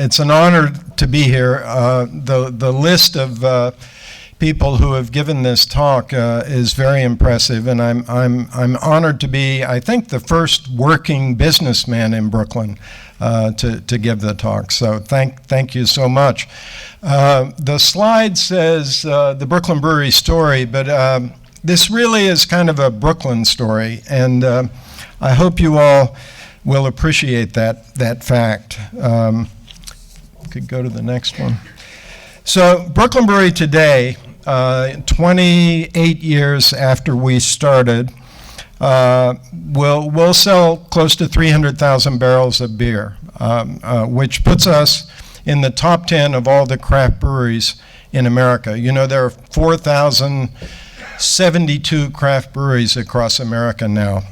It's an honor to be here. The list of people who have given this talk is very impressive, and I'm honored to be, I think, the first working businessman in Brooklyn to give the talk. So thank you so much. The slide says the Brooklyn Brewery story, but this really is kind of a Brooklyn story, and I hope you all will appreciate that fact. Could go to the next one. So Brooklyn Brewery today, 28 years after we started, we'll sell close to 300,000 barrels of beer, which puts us in the top 10 of all the craft breweries in America. You know, there are 4,072 craft breweries across America now.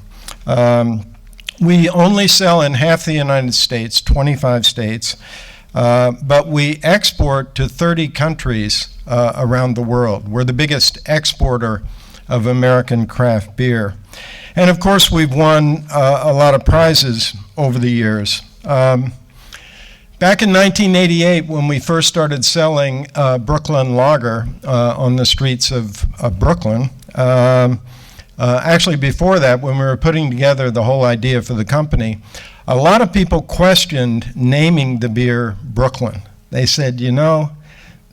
We only sell in half the United States, 25 states, but we export to 30 countries around the world. We're the biggest exporter of American craft beer. And of course, we've won a lot of prizes over the years. Back in 1988, when we first started selling Brooklyn Lager on the streets of Brooklyn, actually before that, when we were putting together the whole idea for the company, a lot of people questioned naming the beer Brooklyn. They said, you know,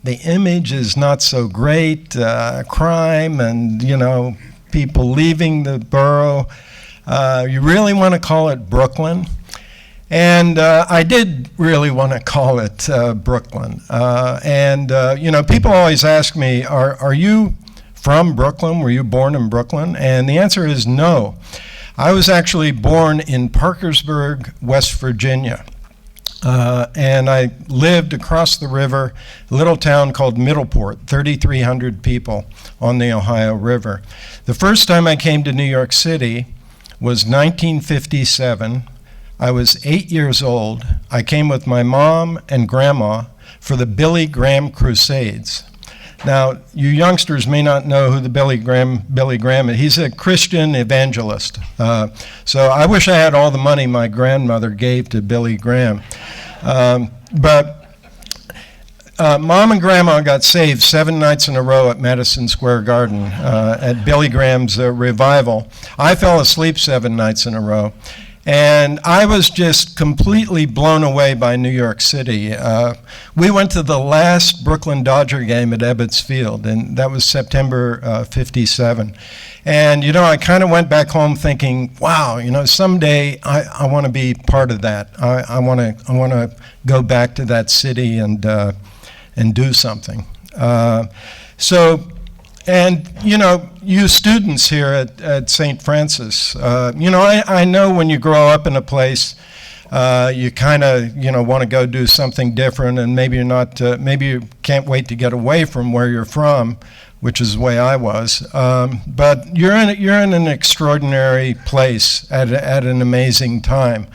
the image is not so great, crime and, you know, people leaving the borough. You really want to call it Brooklyn? And I did really want to call it Brooklyn. You know, people always ask me, are you from Brooklyn? Were you born in Brooklyn? And the answer is no. I was actually born in Parkersburg, West Virginia. And I lived across the river, a little town called Middleport, 3,300 people on the Ohio River. The first time I came to New York City was 1957. I was 8 years old. I came with my mom and grandma for the Billy Graham Crusades. Now, you youngsters may not know who the Billy Graham is. He's a Christian evangelist. So I wish I had all the money my grandmother gave to Billy Graham. But Mom and Grandma got saved 7 nights in a row at Madison Square Garden at Billy Graham's revival. I fell asleep 7 nights in a row. And I was just completely blown away by New York City. We went to the last Brooklyn Dodger game at Ebbets Field, and that was September '57. And, you know, I kind of went back home thinking, wow, you know, someday I want to be part of that. I want to go back to that city and do something. And, you know, you students here at St. Francis, you know, I know when you grow up in a place, you kind of, you know, want to go do something different, and maybe you're not, maybe you can't wait to get away from where you're from, which is the way I was. But you're in an extraordinary place at an amazing time.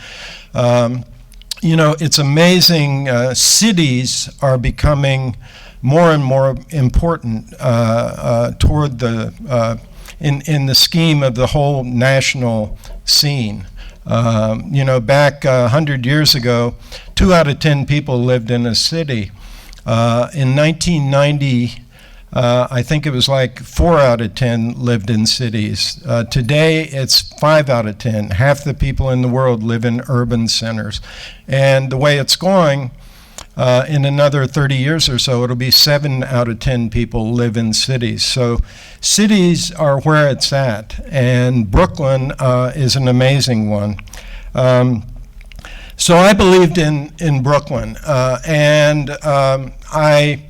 You know, it's amazing. Cities are becoming more and more important toward the in the scheme of the whole national scene. You know, back 100 years ago, 2 out of 10 people lived in a city. In 1990, I think it was like 4 out of 10 lived in cities. Today, it's 5 out of 10. Half the people in the world live in urban centers. And the way it's going, in another 30 years or so, it'll be 7 out of 10 people live in cities. So cities are where it's at, and Brooklyn is an amazing one. So I believed in Brooklyn, and I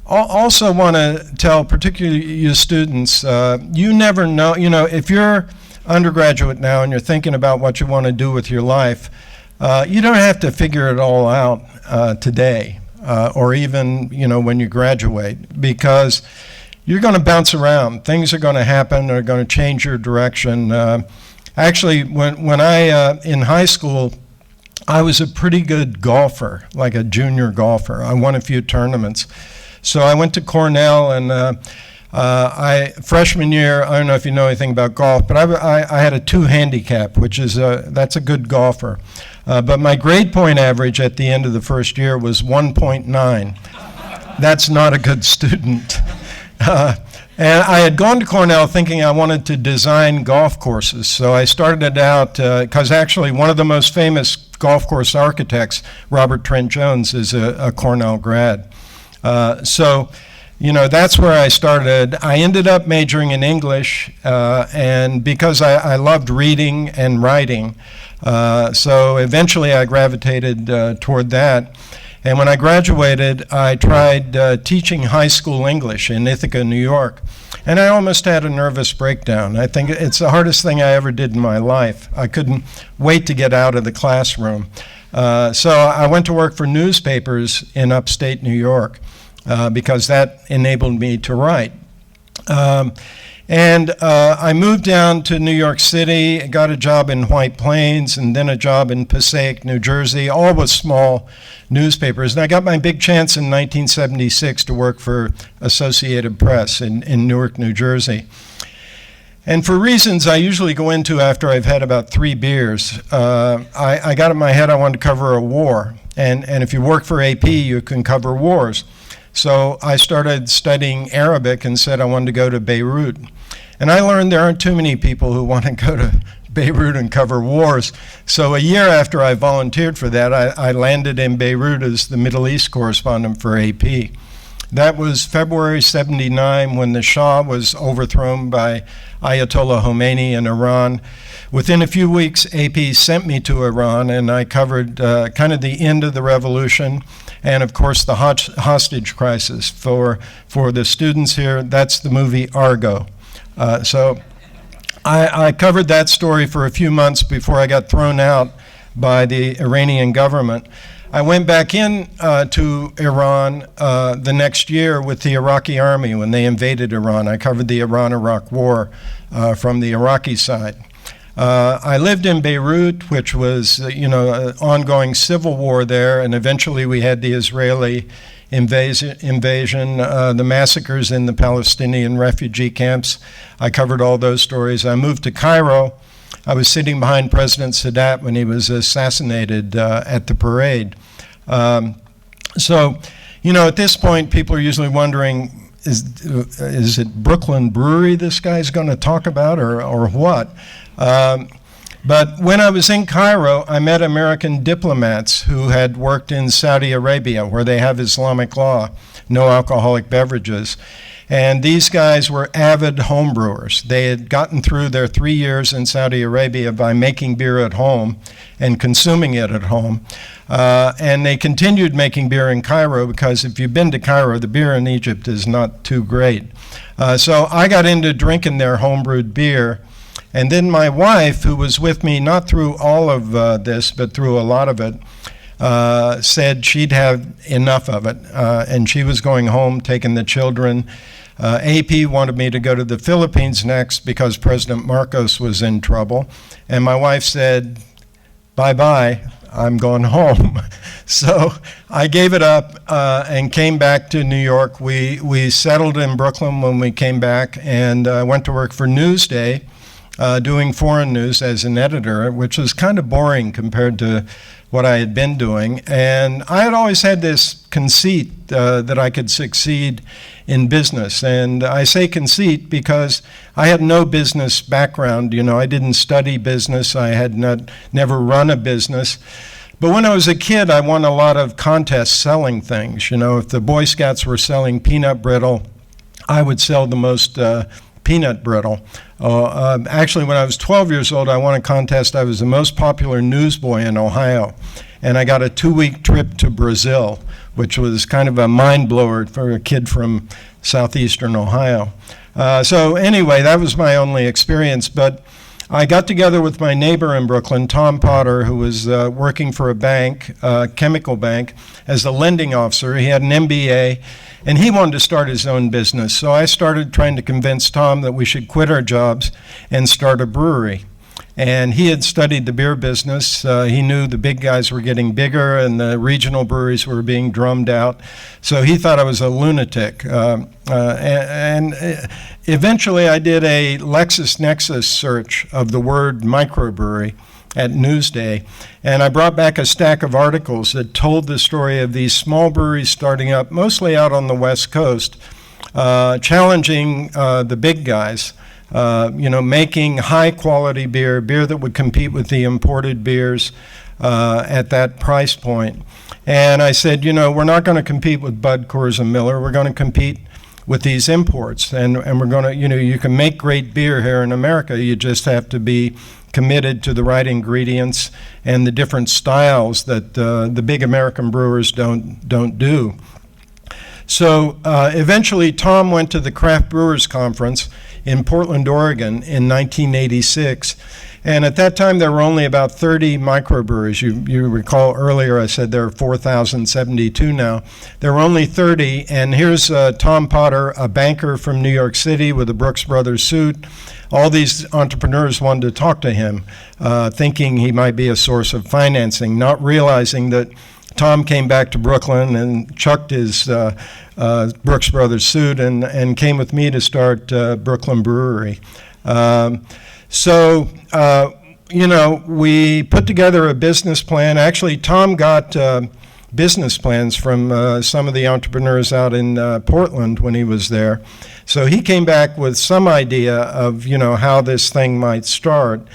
also want to tell particularly you students, you never know, you know, if you're undergraduate now and you're thinking about what you want to do with your life, you don't have to figure it all out today, or even, you know, when you graduate, because you're going to bounce around. Things are going to happen, are going to change your direction. Actually, when I, in high school, I was a pretty good golfer, like a junior golfer. I won a few tournaments. So I went to Cornell, and freshman year, I don't know if you know anything about golf, but I had a 2 handicap, which is that's a good golfer. But my grade point average at the end of the first year was 1.9. That's not a good student. And I had gone to Cornell thinking I wanted to design golf courses. So I started out, because actually one of the most famous golf course architects, Robert Trent Jones, is a Cornell grad. So, that's where I started. I ended up majoring in English, and because I loved reading and writing, so eventually I gravitated toward that. And when I graduated, I tried teaching high school English in Ithaca, New York. And I almost had a nervous breakdown. I think it's the hardest thing I ever did in my life. I couldn't wait to get out of the classroom. So I went to work for newspapers in upstate New York because that enabled me to write. And I moved down to New York City, got a job in White Plains, and then a job in Passaic, New Jersey, all with small newspapers. And I got my big chance in 1976 to work for Associated Press in Newark, New Jersey. And for reasons I usually go into after I've had about 3 beers, I got in my head I wanted to cover a war. And if you work for AP, you can cover wars. So I started studying Arabic and said I wanted to go to Beirut. And I learned there aren't too many people who want to go to Beirut and cover wars. So a year after I volunteered for that, I landed in Beirut as the Middle East Correspondent for AP. That was February '79 when the Shah was overthrown by Ayatollah Khomeini in Iran. Within a few weeks, AP sent me to Iran, and I covered kind of the end of the revolution and, of course, the hostage crisis. For the students here, that's the movie Argo. So I covered that story for a few months before I got thrown out by the Iranian government. I went back in to Iran the next year with the Iraqi army when they invaded Iran. I covered the Iran-Iraq war from the Iraqi side. I lived in Beirut, which was, an ongoing civil war there, and eventually we had the Israeli invasion, the massacres in the Palestinian refugee camps. I covered all those stories. I moved to Cairo. I was sitting behind President Sadat when he was assassinated at the parade. So, at this point, people are usually wondering, is it Brooklyn Brewery this guy's going to talk about or what? But when I was in Cairo, I met American diplomats who had worked in Saudi Arabia, where they have Islamic law, no alcoholic beverages. And these guys were avid homebrewers. They had gotten through their 3 years in Saudi Arabia by making beer at home and consuming it at home. And they continued making beer in Cairo because if you've been to Cairo, the beer in Egypt is not too great. So I got into drinking their homebrewed beer. And then my wife, who was with me not through all of this, but through a lot of it, said she'd have enough of it. And she was going home, taking the children. AP wanted me to go to the Philippines next because President Marcos was in trouble. And my wife said, bye-bye, I'm going home. So I gave it up and came back to New York. We settled in Brooklyn when we came back and went to work for Newsday, doing foreign news as an editor, which was kind of boring compared to what I had been doing. And I had always had this conceit that I could succeed in business. And I say conceit because I had no business background. I didn't study business. I had never run a business. But when I was a kid, I won a lot of contests selling things. If the Boy Scouts were selling peanut brittle, I would sell the most peanut brittle. Actually, when I was 12 years old, I won a contest. I was the most popular newsboy in Ohio. And I got a 2-week trip to Brazil, which was kind of a mind blower for a kid from southeastern Ohio. So anyway, that was my only experience. But I got together with my neighbor in Brooklyn, Tom Potter, who was working for a bank, chemical bank, as a lending officer. He had an MBA, and he wanted to start his own business. So I started trying to convince Tom that we should quit our jobs and start a brewery. And he had studied the beer business. He knew the big guys were getting bigger and the regional breweries were being drummed out. So he thought I was a lunatic. And eventually I did a LexisNexis search of the word microbrewery. at Newsday. And I brought back a stack of articles that told the story of these small breweries starting up, mostly out on the West Coast, challenging the big guys, making high-quality beer that would compete with the imported beers at that price point. And I said, we're not going to compete with Bud, Coors, and Miller. We're going to compete with these imports. And we're going to, you can make great beer here in America. You just have to be committed to the right ingredients and the different styles that the big American brewers don't do. So eventually Tom went to the Craft Brewers Conference in Portland, Oregon in 1986. And at that time, there were only about 30 microbreweries. You recall earlier I said there are 4,072 now. There were only 30, and here's Tom Potter, a banker from New York City with a Brooks Brothers suit. All these entrepreneurs wanted to talk to him, thinking he might be a source of financing, not realizing that Tom came back to Brooklyn and chucked his Brooks Brothers suit and came with me to start Brooklyn Brewery. We put together a business plan. Actually, Tom got business plans from some of the entrepreneurs out in Portland when he was there. So he came back with some idea of, how this thing might start.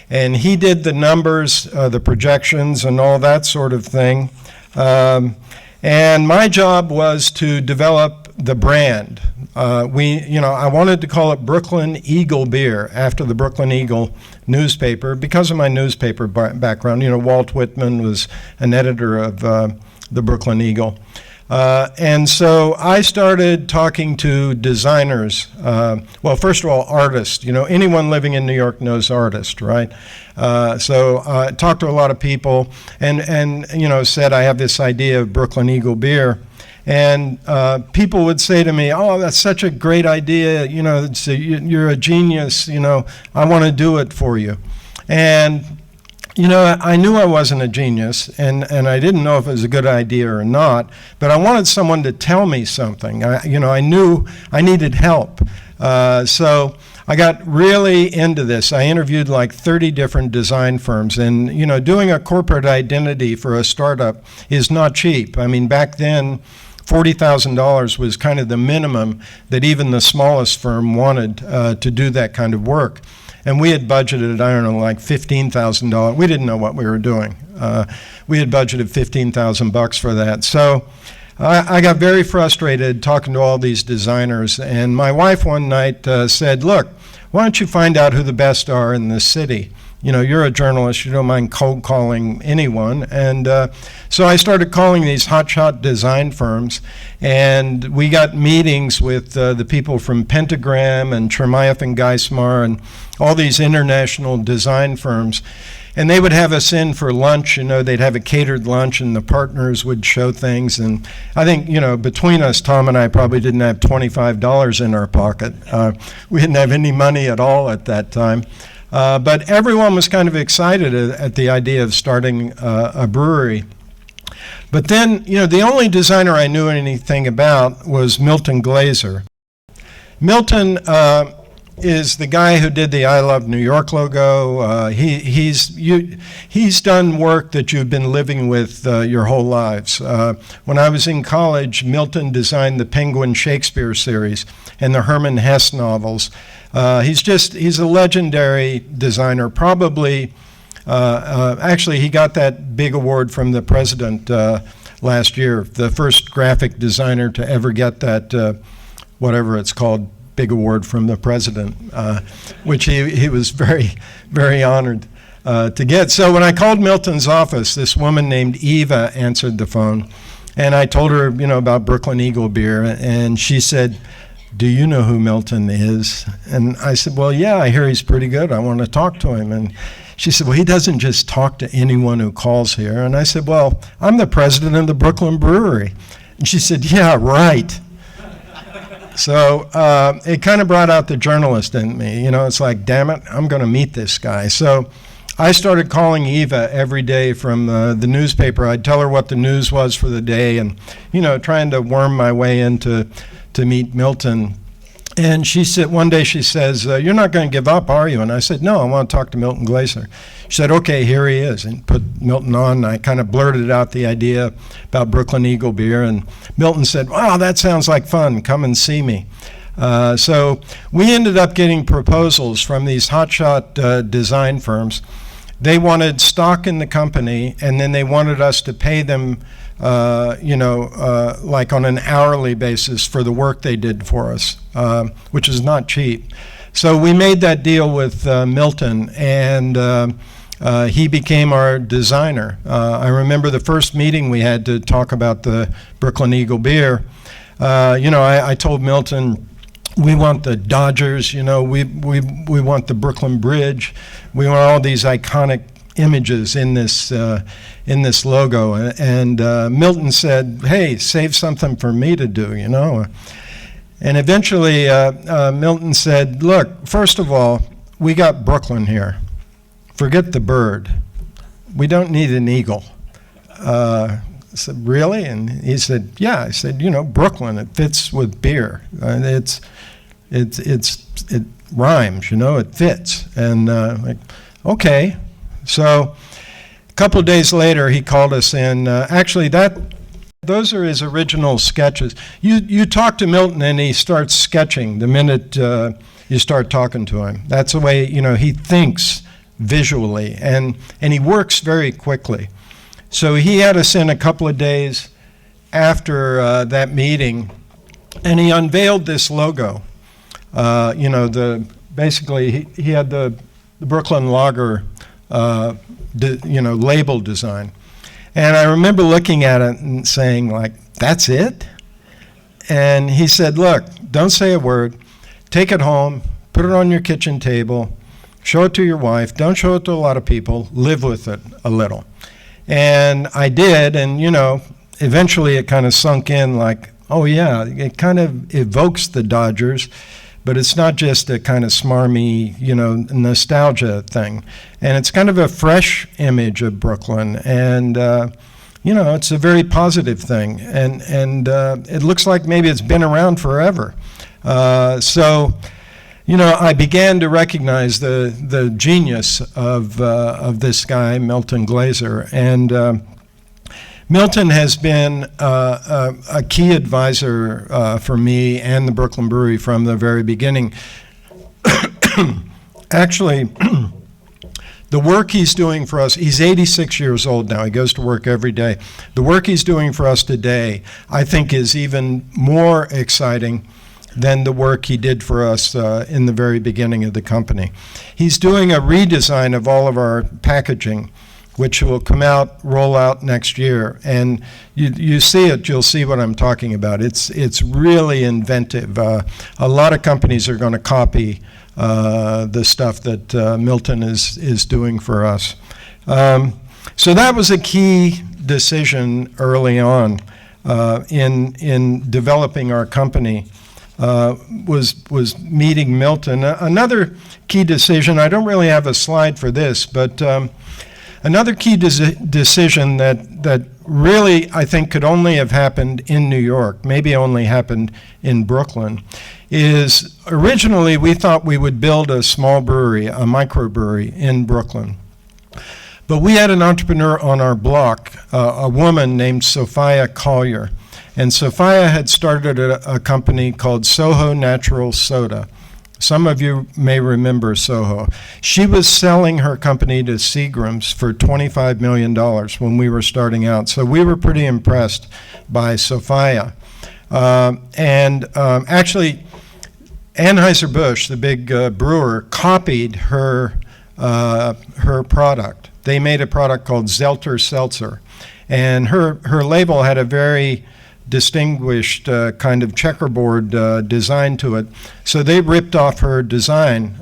And he did the numbers, the projections, and all that sort of thing. And my job was to develop the brand. I wanted to call it Brooklyn Eagle Beer after the Brooklyn Eagle newspaper because of my newspaper background. Walt Whitman was an editor of the Brooklyn Eagle. And so I started talking to designers. First of all, artists. Anyone living in New York knows artists, right? So I talked to a lot of people and said I have this idea of Brooklyn Eagle beer. And people would say to me, "Oh, that's such a great idea. You're a genius. I want to do it for you." And I knew I wasn't a genius, and I didn't know if it was a good idea or not, but I wanted someone to tell me something. I knew I needed help. So I got really into this. I interviewed like 30 different design firms, and doing a corporate identity for a startup is not cheap. I mean, back then, $40,000 was kind of the minimum that even the smallest firm wanted to do that kind of work. And we had budgeted, like $15,000. We didn't know what we were doing. We had budgeted $15,000 for that. So I got very frustrated talking to all these designers. And my wife one night said, "Look, why don't you find out who the best are in this city? You're a journalist, you don't mind cold calling anyone." And so I started calling these hotshot design firms, and we got meetings with the people from Pentagram and Chermayeff and Geismar and all these international design firms. And they would have us in for lunch, they'd have a catered lunch and the partners would show things. And I think, between us, Tom and I probably didn't have $25 in our pocket. We didn't have any money at all at that time. But everyone was kind of excited at the idea of starting a brewery. But then, the only designer I knew anything about was Milton Glaser. Milton is the guy who did the I Love New York logo. He's done work that you've been living with your whole lives. When I was in college, Milton designed the Penguin Shakespeare series and the Hermann Hesse novels. He's a legendary designer. Probably, actually, he got that big award from the president last year, the first graphic designer to ever get that, whatever it's called, big award from the president, which he was very, very honored to get. So when I called Milton's office, this woman named Eva answered the phone, and I told her, about Brooklyn Eagle beer, and she said, "Do you know who Milton is?" And I said, "Well, yeah, I hear he's pretty good. I want to talk to him." And she said, "Well, he doesn't just talk to anyone who calls here." And I said, "Well, I'm the president of the Brooklyn Brewery." And she said, "Yeah, right." So it kind of brought out the journalist in me. It's like, damn it, I'm going to meet this guy. So I started calling Eva every day from the newspaper. I'd tell her what the news was for the day and, trying to worm my way into to meet Milton. And one day she says, you're not going to give up, are you? And I said, no, I want to talk to Milton Glaser. She said, okay, here he is, and put Milton on. And I kind of blurted out the idea about Brooklyn Eagle beer, and Milton said, wow, that sounds like fun. Come and see me. So we ended up getting proposals from these hotshot design firms. They wanted stock in the company, and then they wanted us to pay them like on an hourly basis for the work they did for us, which is not cheap. So we made that deal with Milton, and he became our designer. I remember the first meeting we had to talk about the Brooklyn Eagle beer. I told Milton, we want the Dodgers, we want the Brooklyn Bridge. We want all these iconic images in this logo. And Milton said, hey, save something for me to do, And eventually Milton said, look, first of all, we got Brooklyn here. Forget the bird. We don't need an eagle. I said, really? And he said, yeah. I said, Brooklyn, it fits with beer. It rhymes, it fits. And okay. So a couple of days later, he called us in. Actually, those are his original sketches. You talk to Milton, and he starts sketching the minute you start talking to him. That's the way, he thinks visually, and he works very quickly. So he had us in a couple of days after that meeting, and he unveiled this logo. Basically he had the Brooklyn Lager, label design. And I remember looking at it and saying, that's it? And he said, look, don't say a word. Take it home, put it on your kitchen table, show it to your wife. Don't show it to a lot of people. Live with it a little. And I did, and, eventually it kind of sunk in oh, yeah, it kind of evokes the Dodgers, but it's not just a kind of smarmy, nostalgia thing. And it's kind of a fresh image of Brooklyn, and, it's a very positive thing. And it looks like maybe it's been around forever. I began to recognize the genius of this guy, Milton Glaser. And Milton has been a key advisor for me and the Brooklyn Brewery from the very beginning. Actually, the work he's doing for us, he's 86 years old now. He goes to work every day. The work he's doing for us today, I think, is even more exciting than the work he did for us in the very beginning of the company. He's doing a redesign of all of our packaging, which will roll out next year. And you see it, you'll see what I'm talking about. It's really inventive. A lot of companies are going to copy the stuff that Milton is doing for us. So that was a key decision early on in developing our company. Was meeting Milton. Another key decision, I don't really have a slide for this, but another key decision that really I think could only have happened in New York, maybe only happened in Brooklyn, is originally we thought we would build a small brewery, a microbrewery in Brooklyn. But we had an entrepreneur on our block, a woman named Sophia Collier. And Sophia had started a company called Soho Natural Soda. Some of you may remember Soho. She was selling her company to Seagram's for $25 million when we were starting out. So we were pretty impressed by Sophia. Actually, Anheuser-Busch, the big brewer, copied her product. They made a product called Zelter Seltzer. And her label had a very distinguished kind of checkerboard design to it. So they ripped off her design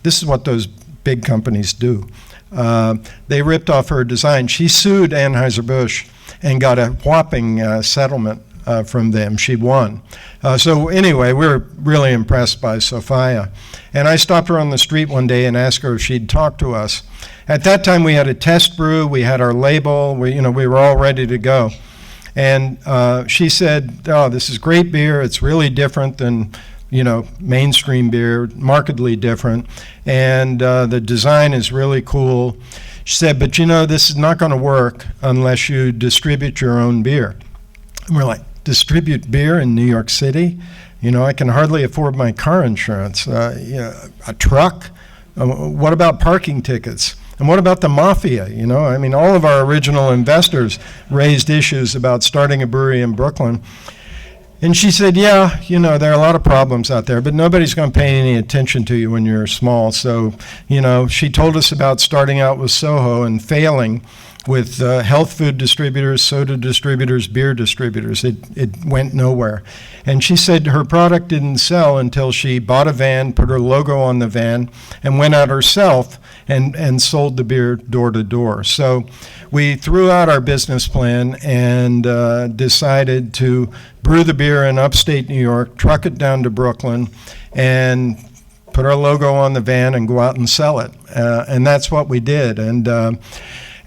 this is what those big companies do. They ripped off her design. She sued Anheuser-Busch and got a whopping settlement from them. She won. So anyway, we were really impressed by Sophia. And I stopped her on the street one day and asked her if she'd talk to us. At that time, we had a test brew. We had our label. We were all ready to go. And she said, oh, this is great beer. It's really different than mainstream beer, markedly different, and the design is really cool. She said, but this is not going to work unless you distribute your own beer. And we're like, distribute beer in New York City? I can hardly afford my car insurance. A truck? What about parking tickets? And what about the mafia? All of our original investors raised issues about starting a brewery in Brooklyn. And she said, yeah, there are a lot of problems out there, but nobody's going to pay any attention to you when you're small. So, she told us about starting out with Soho and failing with health food distributors, soda distributors, beer distributors. It went nowhere. And she said her product didn't sell until she bought a van, put her logo on the van, and went out herself and sold the beer door to door. So we threw out our business plan and decided to brew the beer in upstate New York, truck it down to Brooklyn, and put our logo on the van and go out and sell it. And that's what we did.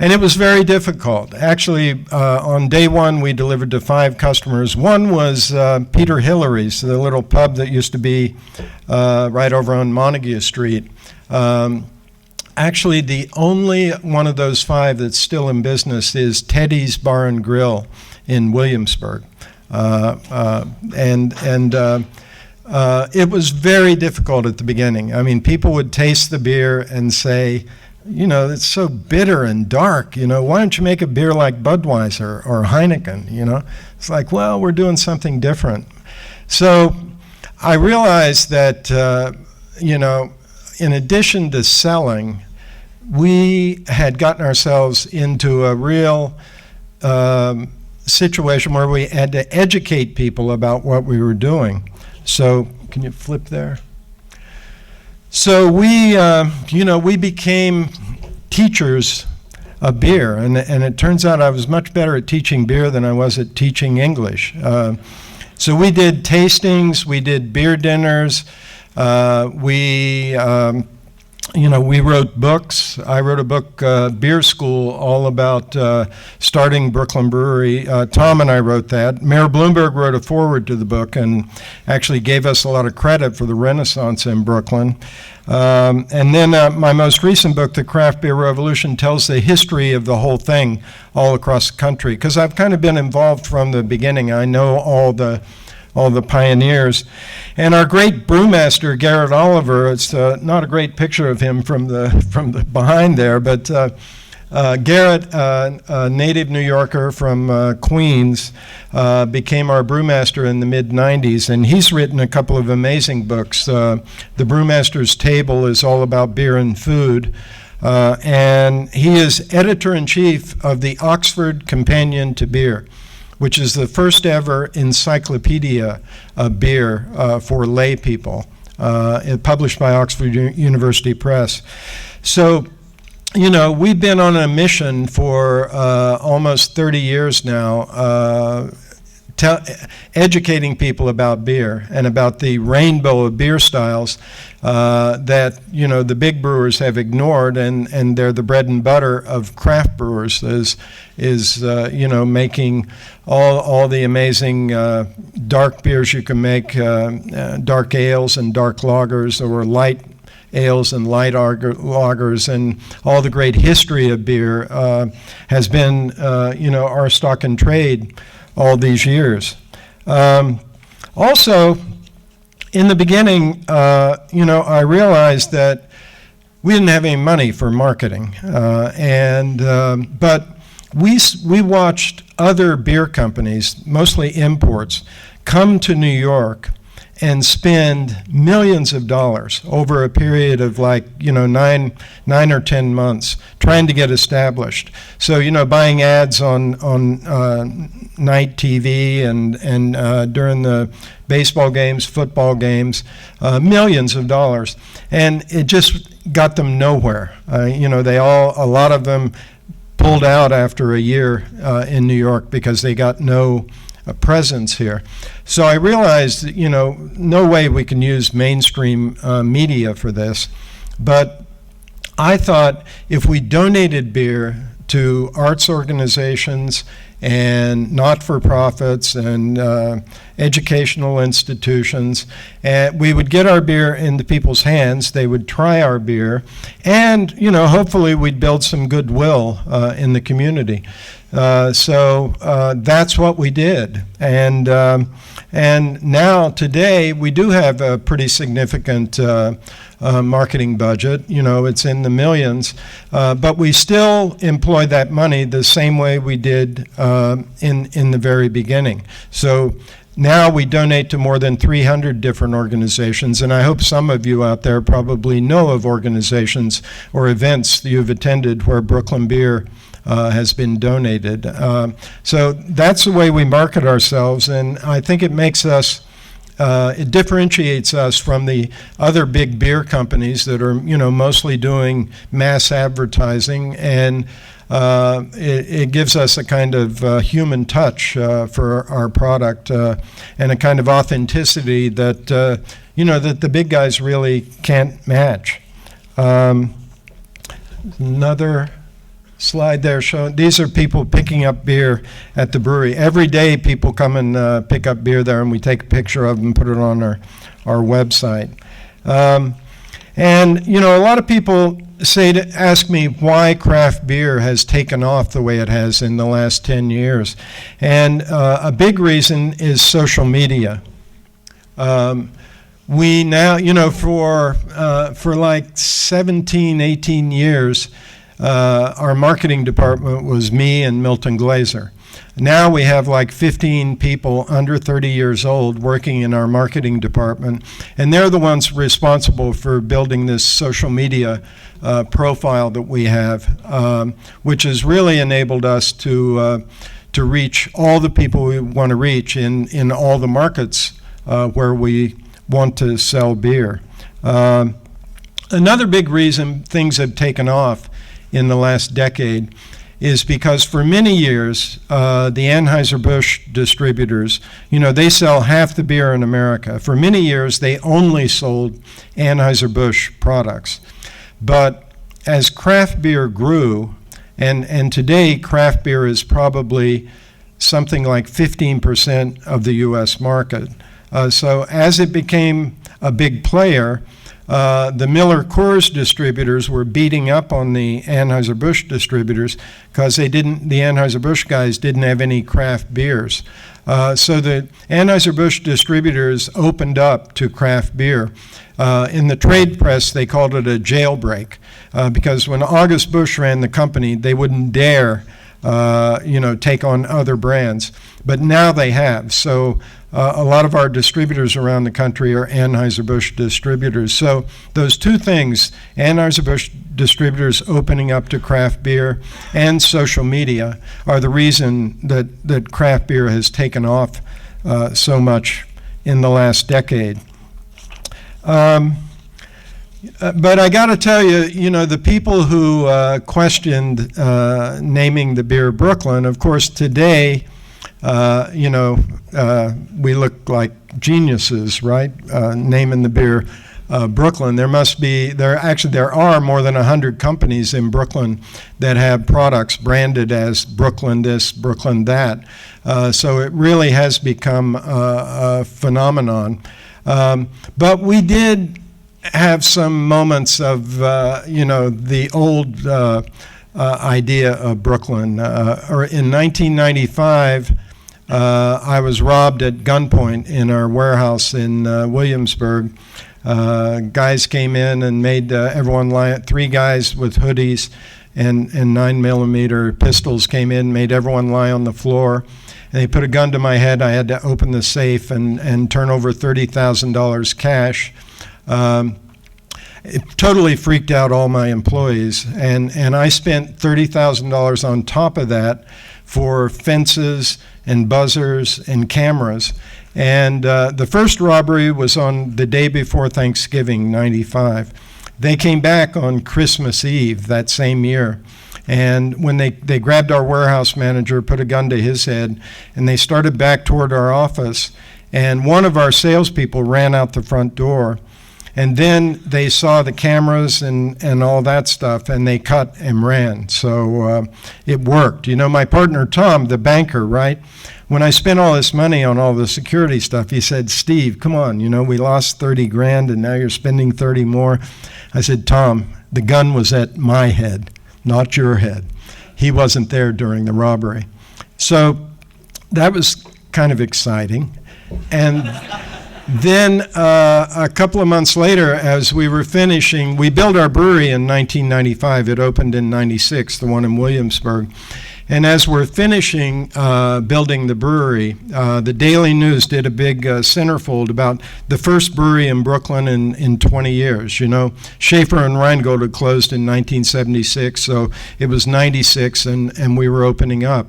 And it was very difficult. Actually, on day one, we delivered to 5 customers. One was Peter Hillary's, the little pub that used to be right over on Montague Street. Actually, the only one of those 5 that's still in business is Teddy's Bar and Grill in Williamsburg. It was very difficult at the beginning. People would taste the beer and say, it's so bitter and dark. Why don't you make a beer like Budweiser or Heineken? It's like, well, we're doing something different. So I realized that, in addition to selling, we had gotten ourselves into a real situation where we had to educate people about what we were doing. So can you flip there? So we became teachers of beer, and it turns out I was much better at teaching beer than I was at teaching English. So we did tastings, we did beer dinners, we wrote books. I wrote a book, Beer School, all about starting Brooklyn Brewery. Tom and I wrote that. Mayor Bloomberg wrote a foreword to the book and actually gave us a lot of credit for the Renaissance in Brooklyn. And then my most recent book, The Craft Beer Revolution, tells the history of the whole thing all across the country, because I've kind of been involved from the beginning. I know all the pioneers. And our great brewmaster, Garrett Oliver, it's not a great picture of him from the behind there, but Garrett, a native New Yorker from Queens, became our brewmaster in the mid-'90s, and he's written a couple of amazing books. The Brewmaster's Table is all about beer and food, and he is editor-in-chief of the Oxford Companion to Beer, which is the first ever encyclopedia of beer for lay people, published by Oxford University Press. So, we've been on a mission for almost 30 years now, educating people about beer and about the rainbow of beer styles that the big brewers have ignored, and they're the bread and butter of craft brewers. Is making all the amazing dark beers you can make, dark ales and dark lagers, or light ales and light lagers, and all the great history of beer has been our stock and trade all these years. Also, in the beginning, I realized that we didn't have any money for marketing, but we watched other beer companies, mostly imports, come to New York and spend millions of dollars over a period of 9 or 10 months trying to get established. So, buying ads on night TV and during the baseball games, football games, millions of dollars. And it just got them nowhere. A lot of them pulled out after a year in New York because they got no presence here. So I realized, no way we can use mainstream media for this. But I thought if we donated beer to arts organizations and not-for-profits and educational institutions. And we would get our beer into people's hands. They would try our beer, and hopefully we'd build some goodwill in the community. So that's what we did. And now today we do have a pretty significant marketing budget. It's in the millions, but we still employ that money the same way we did in the very beginning. So now we donate to more than 300 different organizations, and I hope some of you out there probably know of organizations or events that you've attended where Brooklyn beer has been donated. So that's the way we market ourselves, and I think it makes us, it differentiates us from the other big beer companies that are, mostly doing mass advertising, and it gives us a kind of human touch for our product and a kind of authenticity that, that the big guys really can't match. Another slide there showing, these are people picking up beer at the brewery. Every day people come and pick up beer there, and we take a picture of them and put it on our website. And a lot of people ask me why craft beer has taken off the way it has in the last 10 years. And a big reason is social media. We now, for like 17, 18 years, our marketing department was me and MILTON GLASER. Now we have like 15 people under 30 years old working in our marketing department, and they're the ones responsible for building this social media profile that we have, which has really enabled us to reach all the people we want to reach in all the markets where we want to sell beer. Another big reason things have taken off in the last decade is because for many years, the Anheuser-Busch distributors, they sell half the beer in America. For many years, they only sold Anheuser-Busch products. But as craft beer grew, and today craft beer is probably something like 15% of the U.S. market. So as it became a big player, the Miller Coors distributors were beating up on the Anheuser-Busch distributors because the Anheuser-Busch guys didn't have any craft beers. So the Anheuser-Busch distributors opened up to craft beer. In the trade press, they called it a jailbreak because when August Busch ran the company, they wouldn't dare take on other brands. But now they have. So a lot of our distributors around the country are Anheuser-Busch distributors. So those two things, Anheuser-Busch distributors opening up to craft beer and social media, are the reason that craft beer has taken off so much in the last decade. But I got to tell you, the people who questioned naming the beer Brooklyn, of course, today, we look like geniuses, right? Naming the beer Brooklyn. There are more than 100 companies in Brooklyn that have products branded as Brooklyn this, Brooklyn that. So it really has become a phenomenon. But we did have some moments of, the old idea of Brooklyn. Or in 1995, I was robbed at gunpoint in our warehouse in Williamsburg. Guys came in and made everyone lie. 3 guys with hoodies and 9mm pistols came in, made everyone lie on the floor. And they put a gun to my head. I had to open the safe and turn over $30,000 cash. It totally freaked out all my employees. And I spent $30,000 on top of that for fences and buzzers and cameras. And the first robbery was on the day before Thanksgiving, 95. They came back on Christmas Eve that same year. And when they grabbed our warehouse manager, put a gun to his head, and they started back toward our office. And one of our salespeople ran out the front door. And then they saw the cameras and all that stuff, and they cut and ran. So it worked. You know, my partner, Tom, the banker, right? When I spent all this money on all the security stuff, he said, Steve, come on, you know, we lost 30 grand and now you're spending 30 more. I said, Tom, the gun was at my head, not your head. He wasn't there during the robbery. So that was kind of exciting. And then a couple of months later, as we were finishing, we built our brewery in 1995. It opened in 96, the one in Williamsburg. And as we're finishing building the brewery, the Daily News did a big centerfold about the first brewery in Brooklyn in 20 years. You know, Schaefer and Rheingold had closed in 1976, so it was 96, and we were opening up.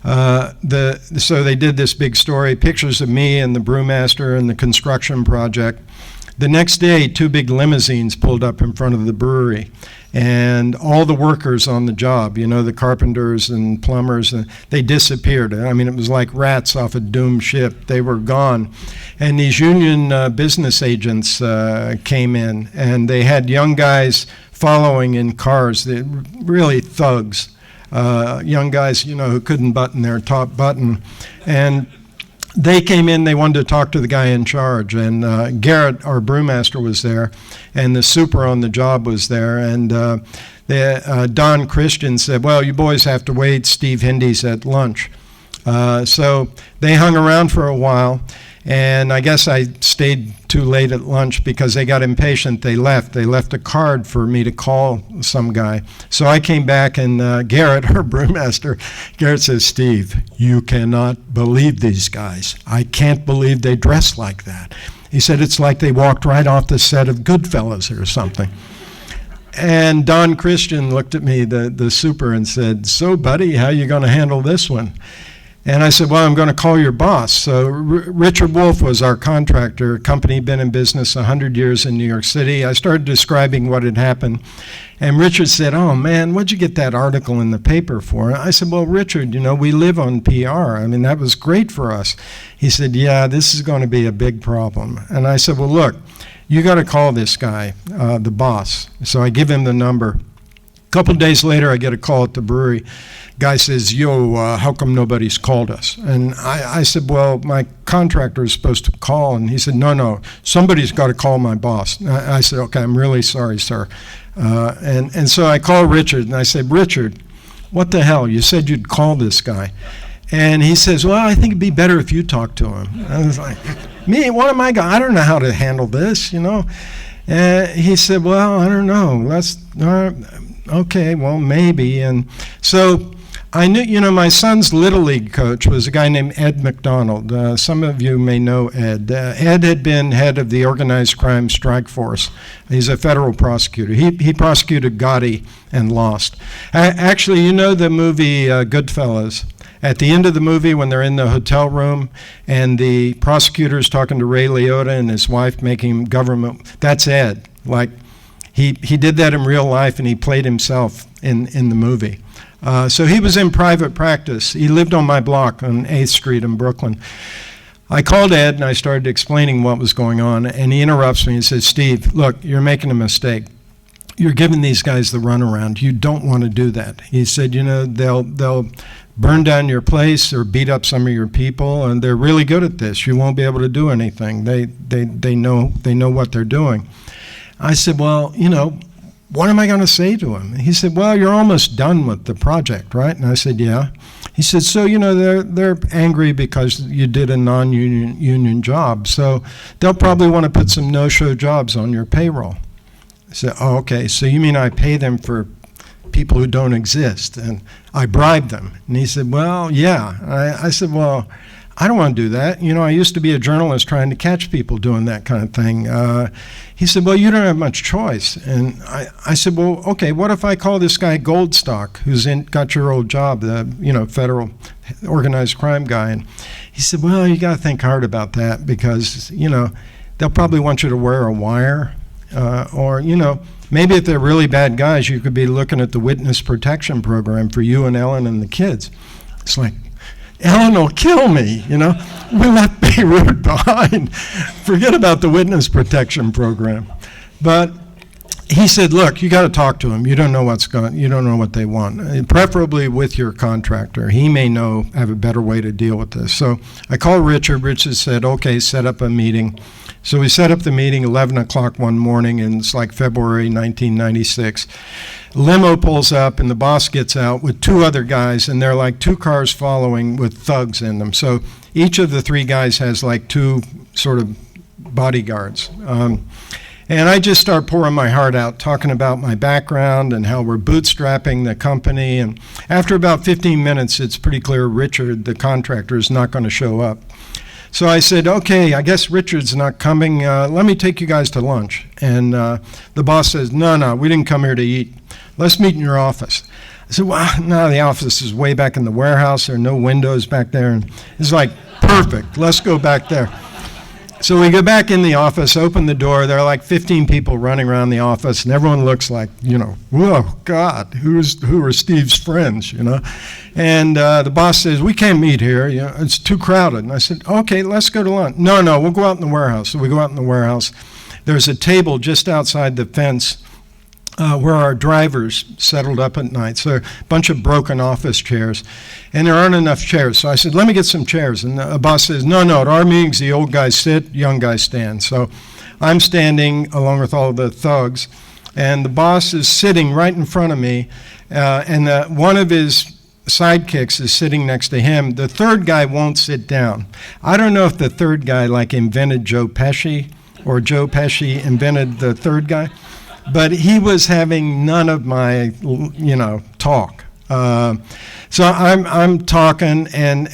So they did this big story, pictures of me and the brewmaster and the construction project. The next day, 2 big limousines pulled up in front of the brewery, and all the workers on the job, you know, the carpenters and plumbers, they disappeared. I mean, it was like rats off a doomed ship. They were gone. And these union business agents came in, and they had young guys following in cars, really thugs, young guys, you know, who couldn't button their top button. And they came in, they wanted to talk to the guy in charge, and Garrett, our brewmaster, was there, and the super on the job was there, and Don Christian said, well, you boys have to wait, Steve Hindy's at lunch. So they hung around for a while, and I guess I stayed too late at lunch because they got impatient. They left a card for me to call some guy. So I came back, and Garrett, our brewmaster, Garrett says, Steve, you cannot believe these guys. I can't believe they dress like that. He said, it's like they walked right off the set of Goodfellas or something. And Don Christian looked at me, the super, and said, so buddy, how you going to handle this one? And I said, well, I'm going to call your boss. So Richard Wolf was our contractor, company been in business 100 years in New York City. I started describing what had happened. And Richard said, oh, man, what'd you get that article in the paper for? And I said, well, Richard, you know, we live on PR. I mean, that was great for us. He said, yeah, this is going to be a big problem. And I said, well, look, you got to call this guy, the boss. So I give him the number. A couple days later, I get a call at the brewery. Guy says, yo, how come nobody's called us? And I said, well, my contractor is supposed to call. And he said, no, somebody's got to call my boss. And I said, okay, I'm really sorry, sir. And so I called Richard, and I said, Richard, what the hell? You said you'd call this guy. And he says, well, I think it'd be better if you talk to him. I was like, me? What am I going? I don't know how to handle this, you know? And he said, well, I don't know. That's okay, well, maybe. And so I knew, you know, my son's Little League coach was a guy named Ed McDonald. Some of you may know Ed. Ed had been head of the organized crime strike force. He's a federal prosecutor. He prosecuted Gotti and lost. Actually, you know the movie Goodfellas? At the end of the movie, when they're in the hotel room and the prosecutor's talking to Ray Liotta and his wife making government, that's Ed. Like, he did that in real life, and he played himself in the movie. So he was in private practice. He lived on my block on 8th Street in Brooklyn. I called Ed, and I started explaining what was going on, and he interrupts me and says, Steve, look, you're making a mistake. You're giving these guys the runaround. You don't want to do that. He said, you know, they'll burn down your place or beat up some of your people, and they're really good at this. You won't be able to do anything. They know what they're doing. I said, well, you know, what am I going to say to him? He said, well, you're almost done with the project, right? And I said, yeah. He said, so, you know, they're angry because you did a non-union job, so they'll probably want to put some no-show jobs on your payroll. I said, oh, okay, so you mean I pay them for people who don't exist, and I bribe them? And he said, well, yeah. I said, well, I don't want to do that. You know, I used to be a journalist trying to catch people doing that kind of thing. He said, well, you don't have much choice. And I said, well, okay, what if I call this guy Goldstock, who's got your old job, the, you know, federal organized crime guy? And he said, well, you got to think hard about that because, you know, they'll probably want you to wear a wire or, you know, maybe if they're really bad guys, you could be looking at the witness protection program for you and Ellen and the kids. It's like, Ellen will kill me, you know. We left Beirut behind. Forget about the witness protection program. But he said, look, you got to talk to them. You don't know you don't know what they want. Preferably with your contractor. He may have a better way to deal with this. So I called Richard. Richard said, okay, set up a meeting. So we set up the meeting 11 o'clock one morning, and it's like February 1996. Limo pulls up, and the boss gets out with two other guys, and they're like two cars following with thugs in them. So each of the three guys has like two sort of bodyguards. And I just start pouring my heart out, talking about my background and how we're bootstrapping the company. And after about 15 minutes, it's pretty clear Richard, the contractor, is not going to show up. So I said, okay, I guess Richard's not coming. Let me take you guys to lunch. And the boss says, no, we didn't come here to eat. Let's meet in your office. I said, well, no, the office is way back in the warehouse. There are no windows back there. And it's like, perfect, let's go back there. So we go back in the office, open the door. There are like 15 people running around the office, and everyone looks like, whoa, God, who are Steve's friends, And the boss says, we can't meet here. It's too crowded. And I said, okay, let's go to lunch. No, we'll go out in the warehouse. So we go out in the warehouse. There's a table just outside the fence where our drivers settled up at night. So a bunch of broken office chairs, and there aren't enough chairs. So I said, let me get some chairs. And the boss says, no, at our meetings, the old guys sit, young guys stand. So I'm standing along with all the thugs, and the boss is sitting right in front of me, and one of his sidekicks is sitting next to him. The third guy won't sit down. I don't know if the third guy invented Joe Pesci, or Joe Pesci invented the third guy. But he was having none of my, talk. So I'm talking, and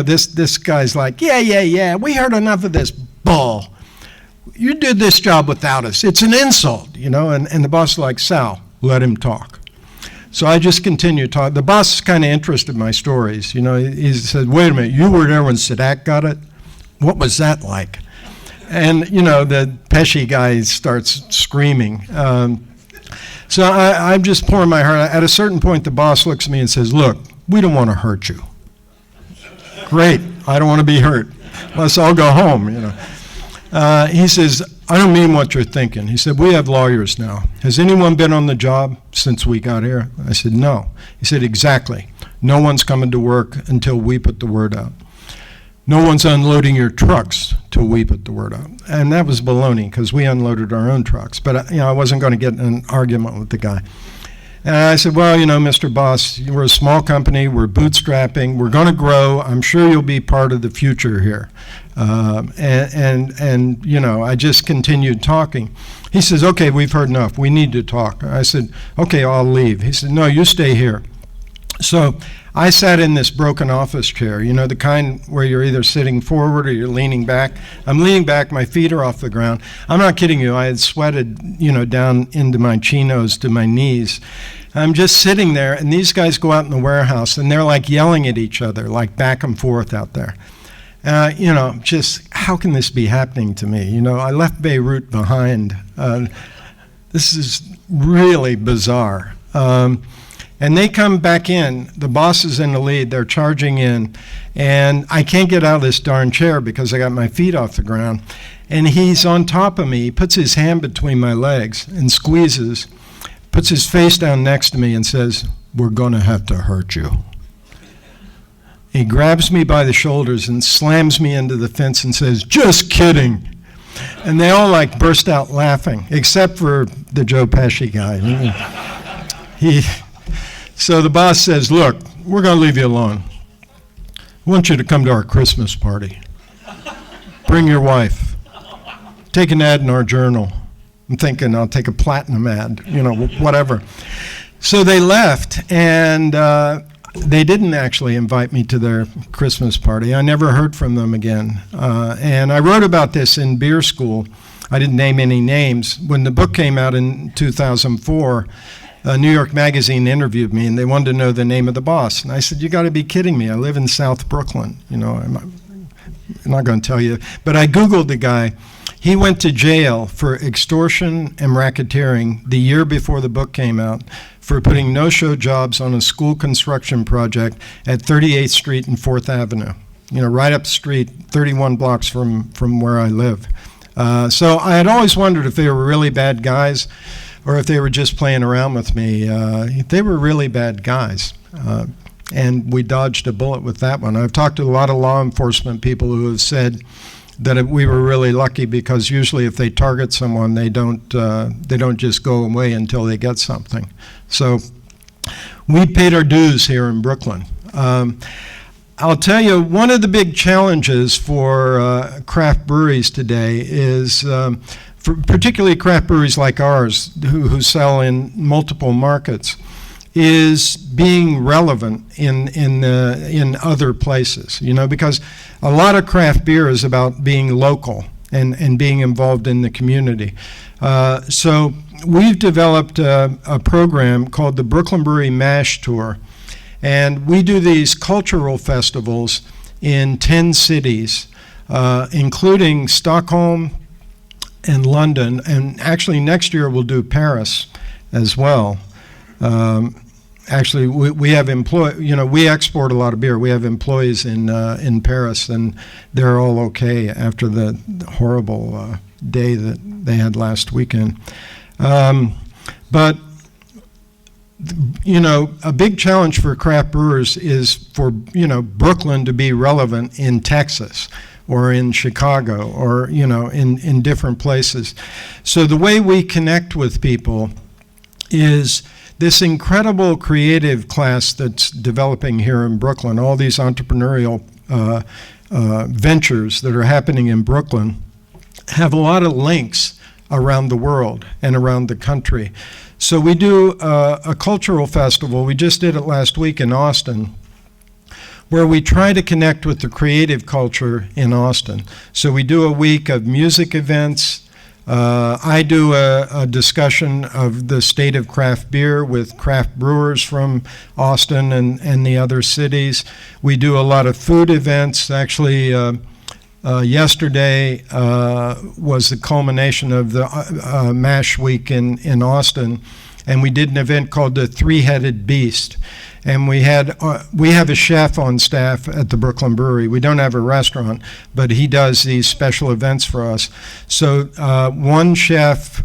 this guy's like, yeah, we heard enough of this bull. You did this job without us. It's an insult, and the boss is like, Sal, let him talk. So I just continued talking. The boss is kind of interested in my stories. He said, wait a minute, you were there when Sadat got it? What was that like? And, the Pesci guy starts screaming. So I'm just pouring my heart out. At a certain point, the boss looks at me and says, look, we don't want to hurt you. Great, I don't want to be hurt. Let's all go home, He says, I don't mean what you're thinking. He said, we have lawyers now. Has anyone been on the job since we got here? I said, no. He said, exactly. No one's coming to work until we put the word out. No one's unloading your trucks till we put the word out. And that was baloney, because we unloaded our own trucks. But I wasn't going to get in an argument with the guy. And I said, well, Mr. Boss, we're a small company. We're bootstrapping. We're going to grow. I'm sure you'll be part of the future here. I just continued talking. He says, okay, we've heard enough. We need to talk. I said, okay, I'll leave. He said, no, you stay here. So I sat in this broken office chair, the kind where you're either sitting forward or you're leaning back. I'm leaning back, my feet are off the ground. I'm not kidding you, I had sweated, down into my chinos to my knees. I'm just sitting there, and these guys go out in the warehouse, and they're like yelling at each other, like back and forth out there. Just how can this be happening to me? I left Beirut behind. This is really bizarre. And they come back in, the boss is in the lead, they're charging in, and I can't get out of this darn chair because I got my feet off the ground. And he's on top of me, he puts his hand between my legs and squeezes, puts his face down next to me and says, we're gonna have to hurt you. He grabs me by the shoulders and slams me into the fence and says, just kidding. And they all burst out laughing, except for the Joe Pesci guy. So the boss says, look, we're going to leave you alone. I want you to come to our Christmas party. Bring your wife. Take an ad in our journal. I'm thinking I'll take a platinum ad, whatever. So they left, and they didn't actually invite me to their Christmas party. I never heard from them again. And I wrote about this in beer school. I didn't name any names. When the book came out in 2004, New York Magazine interviewed me, and they wanted to know the name of the boss. And I said, you got to be kidding me. I live in South Brooklyn. I'm not going to tell you. But I Googled the guy. He went to jail for extortion and racketeering the year before the book came out for putting no-show jobs on a school construction project at 38th Street and 4th Avenue. right up the street, 31 blocks from where I live. So I had always wondered if they were really bad guys or if they were just playing around with me. They were really bad guys. And we dodged a bullet with that one. I've talked to a lot of law enforcement people who have said that we were really lucky because usually if they target someone, they don't just go away until they get something. So we paid our dues here in Brooklyn. I'll tell you, one of the big challenges for craft breweries today is, for particularly craft breweries like ours who sell in multiple markets, is being relevant in other places, because a lot of craft beer is about being local and being involved in the community. So we've developed a program called the Brooklyn Brewery MASH Tour, and we do these cultural festivals in 10 cities, including Stockholm and London, and actually next year we'll do Paris as well. Actually, we have we export a lot of beer. We have employees in Paris, and they're all okay after the horrible day that they had last weekend. But a big challenge for craft brewers is for Brooklyn to be relevant in Texas or in Chicago or in different places. So the way we connect with people is this incredible creative class that's developing here in Brooklyn, all these entrepreneurial ventures that are happening in Brooklyn have a lot of links around the world and around the country. So we do a cultural festival. We just did it last week in Austin, where we try to connect with the creative culture in Austin. So we do a week of music events. I do a discussion of the state of craft beer with craft brewers from Austin and the other cities. We do a lot of food events. Actually, yesterday was the culmination of the MASH week in Austin, and we did an event called the Three-Headed Beast. And we have a chef on staff at the Brooklyn Brewery. We don't have a restaurant, but he does these special events for us. So one chef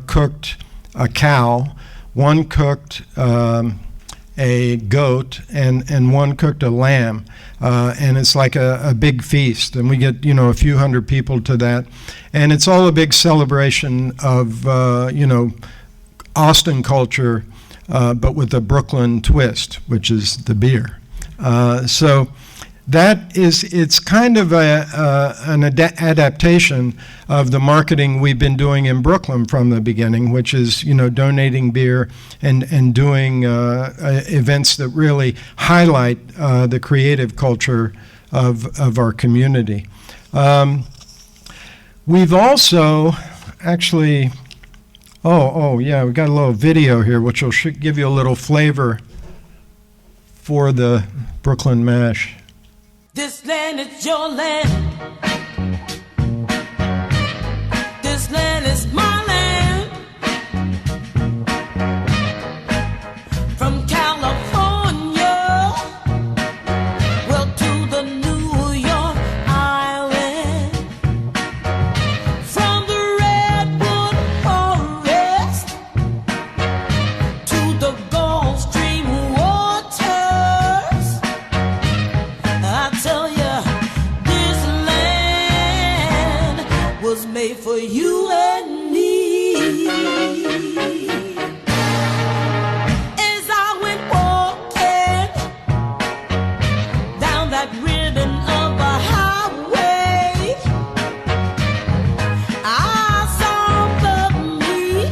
cooked a cow, one cooked a goat, and one cooked a lamb. And it's like a big feast, and we get a few hundred people to that. And it's all a big celebration of Austin culture, but with a Brooklyn twist, which is the beer. So it's kind of an adaptation of the marketing we've been doing in Brooklyn from the beginning, which is donating beer and doing events that really highlight the creative culture of our community. We've also actually. Oh, yeah, we got a little video here, which will give you a little flavor for the Brooklyn MASH. This land is your land. This land is my land. From California, well, to the New York Island. From the Redwood Forest to the Gulf Stream waters, I tell you, this land was made for you and me. As I went walking down that ribbon of a highway, I saw above me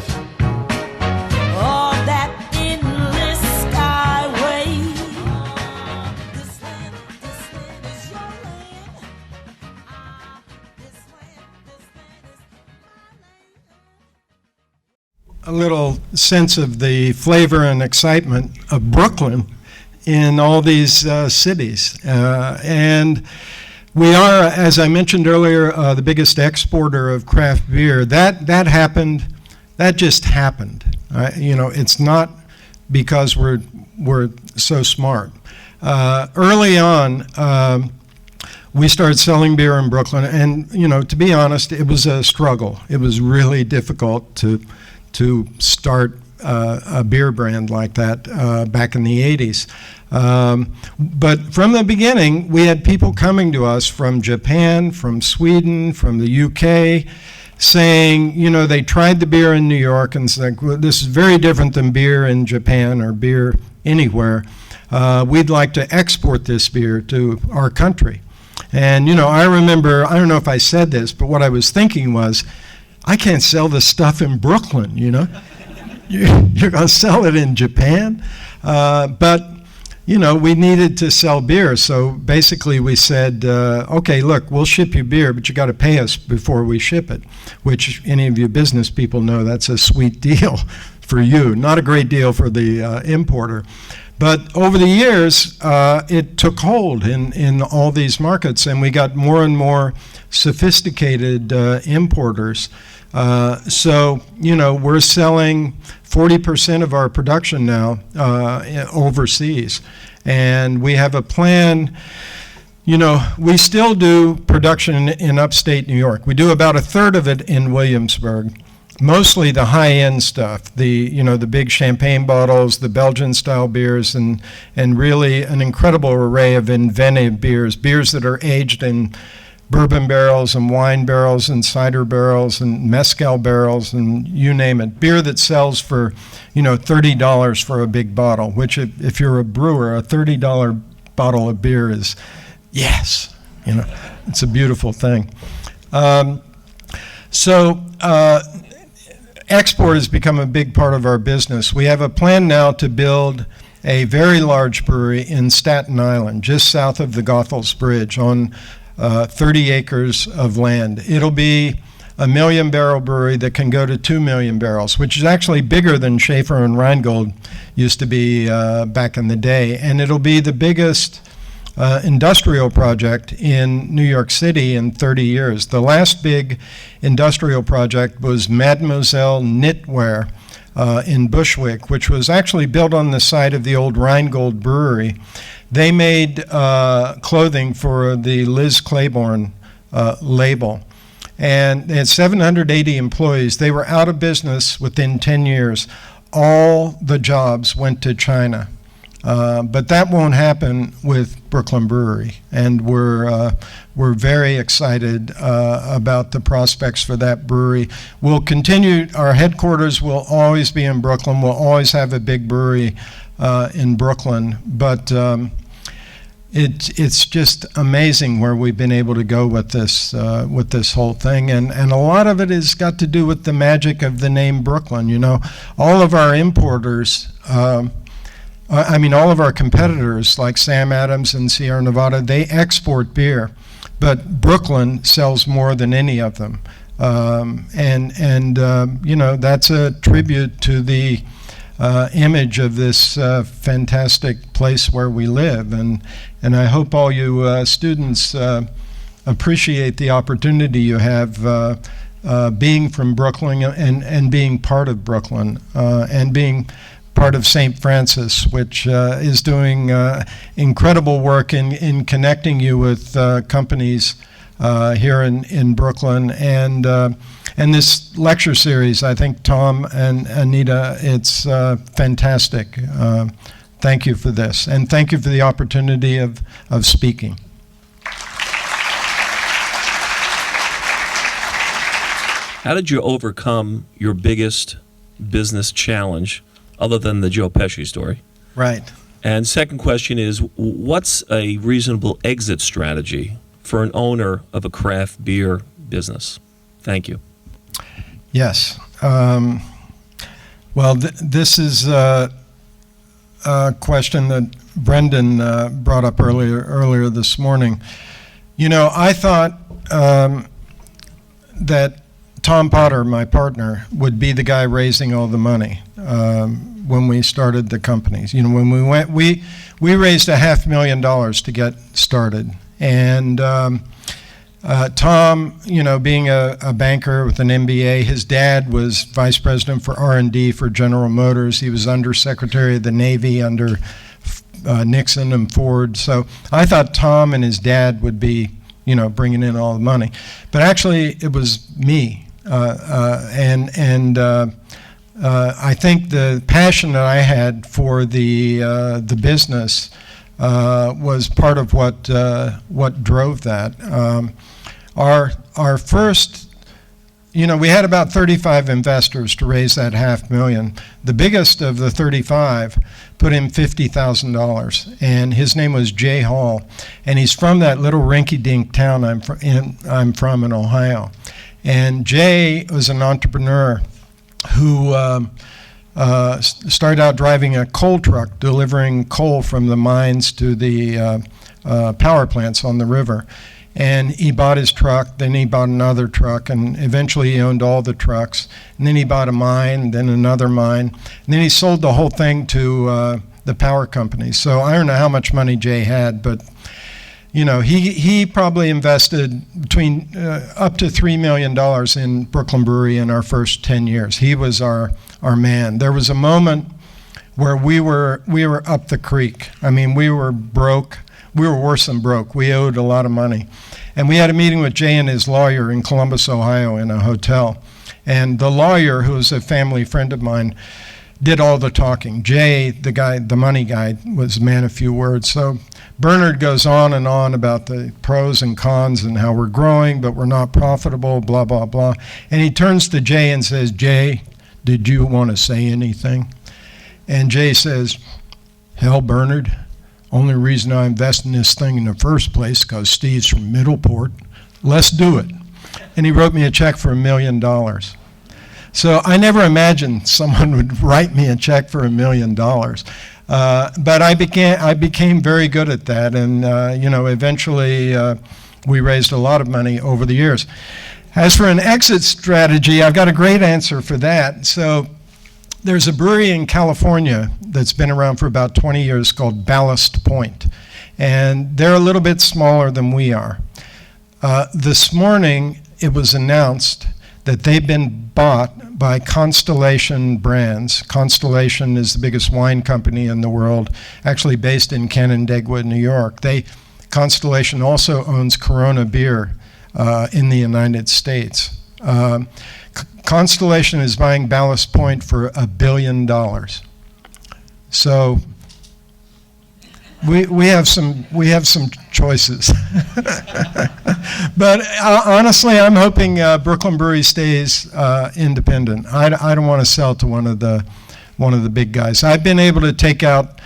all that endless skyway. This land is your land. This land is my land. A little sense of the flavor and excitement of Brooklyn in all these cities. And we are, as I mentioned earlier, the biggest exporter of craft beer. That happened, that just happened. It's not because we're so smart. Early on, we started selling beer in Brooklyn, and to be honest, it was a struggle. It was really difficult to start a beer brand like that back in the 80s. But from the beginning, we had people coming to us from Japan, from Sweden, from the UK, saying, they tried the beer in New York and said, well, this is very different than beer in Japan or beer anywhere. We'd like to export this beer to our country. And, I remember, I don't know if I said this, but what I was thinking was, I can't sell this stuff in Brooklyn, You're going to sell it in Japan? But, we needed to sell beer. So basically we said, okay, look, we'll ship you beer, but you got to pay us before we ship it, which any of you business people know that's a sweet deal for you, not a great deal for the importer. But over the years, it took hold in all these markets, and we got more and more sophisticated importers. So, we're selling 40% of our production now overseas. And we have a plan. We still do production in upstate New York. We do about a third of it in Williamsburg. Mostly the high-end stuff, the big champagne bottles, the Belgian-style beers, and really an incredible array of inventive beers that are aged in bourbon barrels and wine barrels and cider barrels and mezcal barrels and you name it. Beer that sells for, $30 for a big bottle, which if you're a brewer, a $30 bottle of beer is, yes, it's a beautiful thing. Export has become a big part of our business. We have a plan now to build a very large brewery in Staten Island, just south of the Goethals Bridge, on 30 acres of land. It'll be a 1 million barrel brewery that can go to 2 million barrels, which is actually bigger than Schaefer and Rheingold used to be back in the day. And it'll be the biggest industrial project in New York City in 30 years. The last big industrial project was Mademoiselle Knitwear in Bushwick, which was actually built on the site of the old Rheingold Brewery. They made clothing for the Liz Claiborne label. And they had 780 employees. They were out of business within 10 years. All the jobs went to China. But that won't happen with Brooklyn Brewery, and we're very excited about the prospects for that brewery. We'll continue. Our headquarters will always be in Brooklyn. We'll always have a big brewery in Brooklyn, but it's just amazing where we've been able to go with this whole thing, and a lot of it has got to do with the magic of the name Brooklyn. All of our importers. All of our competitors like Sam Adams and Sierra Nevada, they export beer, but Brooklyn sells more than any of them. That's a tribute to the image of this fantastic place where we live. And I hope all you students appreciate the opportunity you have being from Brooklyn and being part of Brooklyn and being part of St. Francis, which is doing incredible work in connecting you with companies here in Brooklyn. And this lecture series, I think Tom and Anita, it's fantastic. Thank you for this, and thank you for the opportunity of speaking. How did you overcome your biggest business challenge, other than the Joe Pesci story? Right. And second question is, what's a reasonable exit strategy for an owner of a craft beer business? Thank you. Yes. This is a question that Brendan brought up earlier this morning. I thought that Tom Potter, my partner, would be the guy raising all the money when we started the companies. When we went, we raised $500,000 to get started. And Tom, being a banker with an MBA, his dad was vice president for R&D for General Motors. He was undersecretary of the Navy under Nixon and Ford. So I thought Tom and his dad would be bringing in all the money. But actually, it was me. I think the passion that I had for the business was part of what drove that. Our first, we had about 35 investors to raise that $500,000. The biggest of the 35 put in $50,000, and his name was Jay Hall, and he's from that little rinky-dink town I'm from in Ohio. And Jay was an entrepreneur who started out driving a coal truck, delivering coal from the mines to the power plants on the river. And he bought his truck, then he bought another truck, and eventually he owned all the trucks. And then he bought a mine, then another mine. And then he sold the whole thing to the power company. So I don't know how much money Jay had, but he probably invested between up to $3 million in Brooklyn Brewery in our first 10 years. He was our man. There was a moment where we were up the creek. I mean, we were broke. We were worse than broke. We owed a lot of money. And we had a meeting with Jay and his lawyer in Columbus, Ohio, in a hotel. And the lawyer, who was a family friend of mine, did all the talking. Jay, the money guy, was a man of few words. So Bernard goes on and on about the pros and cons and how we're growing, but we're not profitable, blah, blah, blah. And he turns to Jay and says, "Jay, did you want to say anything?" And Jay says, "Hell, Bernard, only reason I invest in this thing in the first place because Steve's from Middleport. Let's do it." And he wrote me a check for $1 million. So I never imagined someone would write me a check for $1 million. But I became very good at that, and eventually we raised a lot of money over the years. As for an exit strategy, I've got a great answer for that. So there's a brewery in California that's been around for about 20 years called Ballast Point, and they're a little bit smaller than we are. This morning, it was announced that they've been bought by Constellation Brands. Constellation is the biggest wine company in the world, actually based in Canandaigua, New York. Constellation also owns Corona beer in the United States. Constellation is buying Ballast Point for $1 billion. So we have some choices. But honestly, I'm hoping Brooklyn Brewery stays independent. I don't want to sell to one of the big guys. I've been able to take out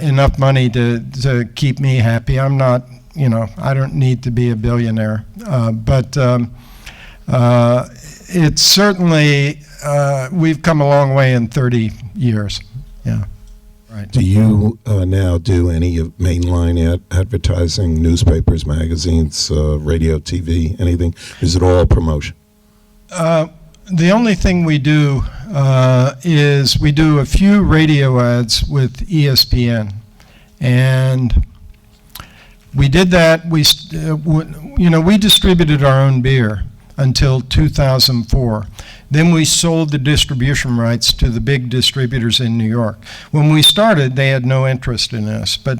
enough money to keep me happy. I'm not, I don't need to be a billionaire. But it's certainly, we've come a long way in 30 years. Yeah. Right. Do you now do any of mainline advertising, newspapers, magazines, radio, TV, anything? Is it all promotion? The only thing we do is we do a few radio ads with ESPN, and we did that. We distributed our own beer until 2004. Then we sold the distribution rights to the big distributors in New York. When we started, they had no interest in us, but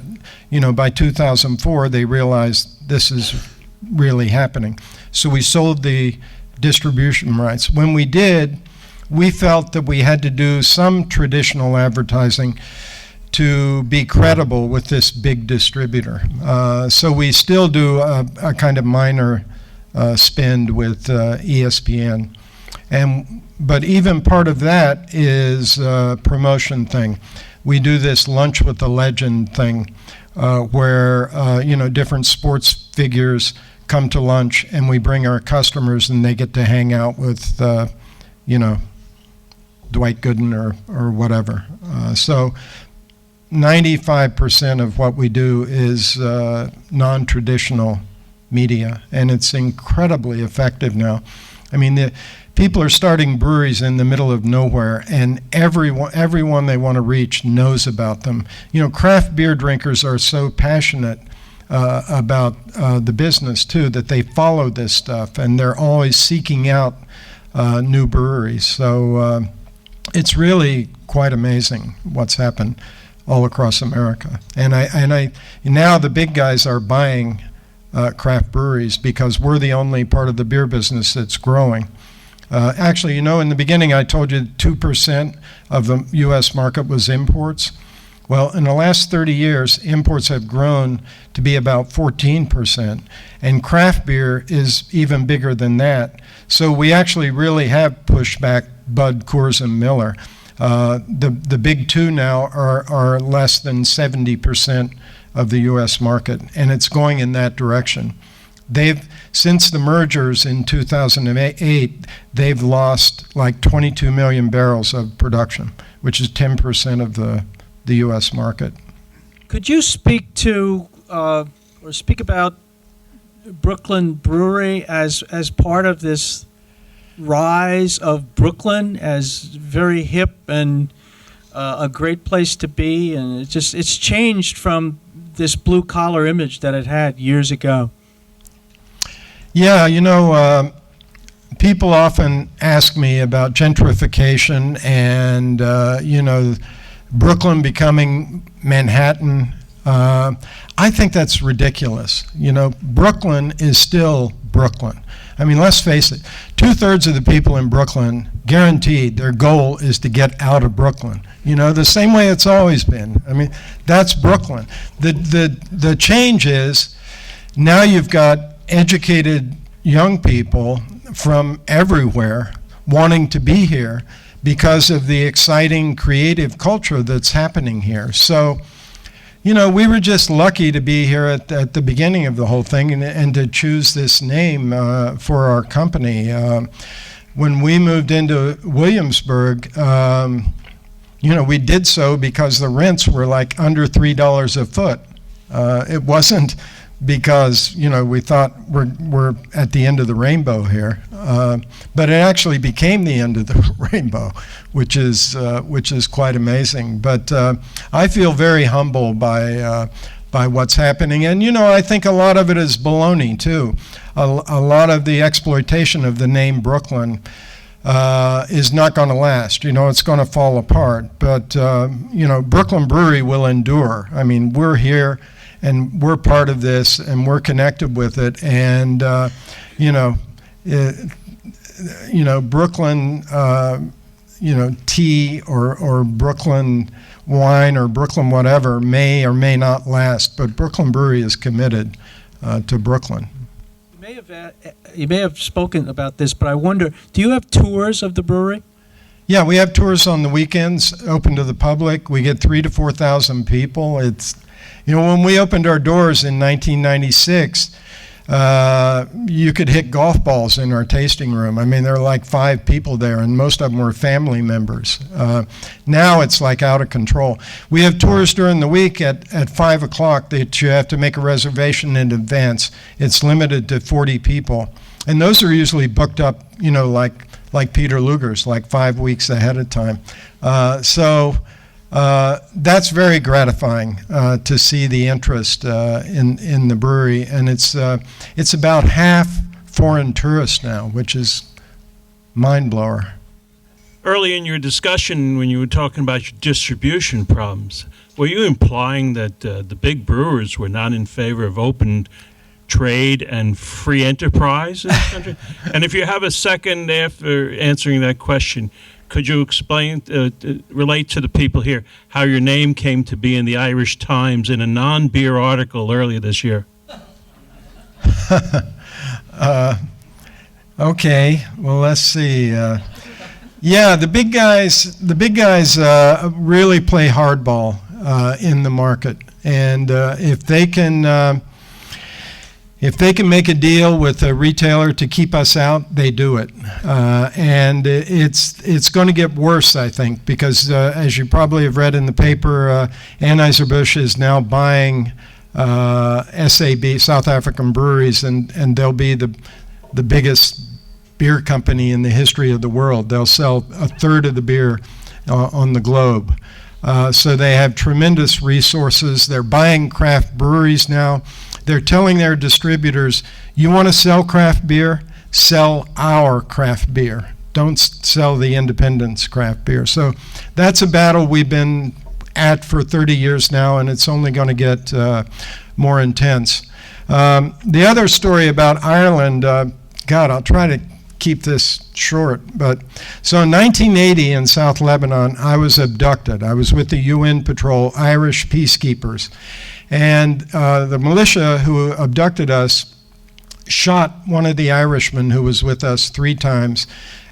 by 2004, they realized this is really happening. So we sold the distribution rights. When we did, we felt that we had to do some traditional advertising to be credible with this big distributor. So we still do a kind of minor spend with ESPN. But even part of that is a promotion thing. We do this lunch with a legend thing where different sports figures come to lunch, and we bring our customers, and they get to hang out with Dwight Gooden or whatever. So 95% of what we do is non-traditional media, and it's incredibly effective now. I mean, the people are starting breweries in the middle of nowhere, and everyone they want to reach knows about them. Craft beer drinkers are so passionate about the business too that they follow this stuff, and they're always seeking out new breweries. So it's really quite amazing what's happened all across America. And I now the big guys are buying craft breweries because we're the only part of the beer business that's growing. Actually, in the beginning I told you 2% of the U.S. market was imports. Well, in the last 30 years, imports have grown to be about 14%, and craft beer is even bigger than that. So we actually really have pushed back Bud, Coors, and Miller. The big two now are less than 70% of the U.S. market, and it's going in that direction. Since the mergers in 2008, they've lost like 22 million barrels of production, which is 10% of the U.S. market. Could you speak to or speak about Brooklyn Brewery as part of this rise of Brooklyn as very hip and a great place to be, and it's changed from this blue collar image that it had years ago? Yeah, people often ask me about gentrification and Brooklyn becoming Manhattan. I think that's ridiculous. Brooklyn is still Brooklyn. I mean, let's face it, 2/3 of the people in Brooklyn, guaranteed, their goal is to get out of Brooklyn. The same way it's always been. I mean, that's Brooklyn. The change is now you've got educated young people from everywhere wanting to be here because of the exciting creative culture that's happening here. So, we were just lucky to be here at the beginning of the whole thing and to choose this name for our company. When we moved into Williamsburg, we did so because the rents were like under $3 a foot. It wasn't because we thought we're at the end of the rainbow here, but it actually became the end of the rainbow, which is quite amazing. But I feel very humbled by what's happening, and I think a lot of it is baloney too. A lot of the exploitation of the name Brooklyn is not going to last. It's going to fall apart. But Brooklyn Brewery will endure. I mean, we're here. And we're part of this, and we're connected with it. And Brooklyn, tea or Brooklyn wine or Brooklyn whatever may or may not last. But Brooklyn Brewery is committed to Brooklyn. You may have spoken about this, but I wonder, do you have tours of the brewery? Yeah, we have tours on the weekends, open to the public. We get 3,000 to 4,000 people. When we opened our doors in 1996, you could hit golf balls in our tasting room. I mean, there were like 5 people there, and most of them were family members. Now it's like out of control. We have tours during the week at 5 o'clock that you have to make a reservation in advance. It's limited to 40 people. And those are usually booked up, like Peter Luger's, like 5 weeks ahead of time. That's very gratifying to see the interest in the brewery, and it's about half foreign tourists now, which is mind blower. Early in your discussion, when you were talking about your distribution problems, were you implying that the big brewers were not in favor of open trade and free enterprise in this country? And if you have a second after answering that question, could you explain, relate to the people here, how your name came to be in the Irish Times in a non-beer article earlier this year? Okay, well, let's see. Yeah, the big guys really play hardball in the market, and if they can make a deal with a retailer to keep us out, they do it. And it's going to get worse, I think, because as you probably have read in the paper, Anheuser-Busch is now buying SAB, South African breweries, and they'll be the biggest beer company in the history of the world. They'll sell 1/3 of the beer on the globe. So they have tremendous resources. They're buying craft breweries now. They're telling their distributors, you want to sell craft beer? Sell our craft beer. Don't sell the independents craft beer. So that's a battle we've been at for 30 years now, and it's only going to get more intense. The other story about Ireland, God, I'll try to keep this short, but so in 1980 in South Lebanon, I was abducted. I was with the UN patrol, Irish peacekeepers, and the militia who abducted us shot one of the Irishmen who was with us 3 times,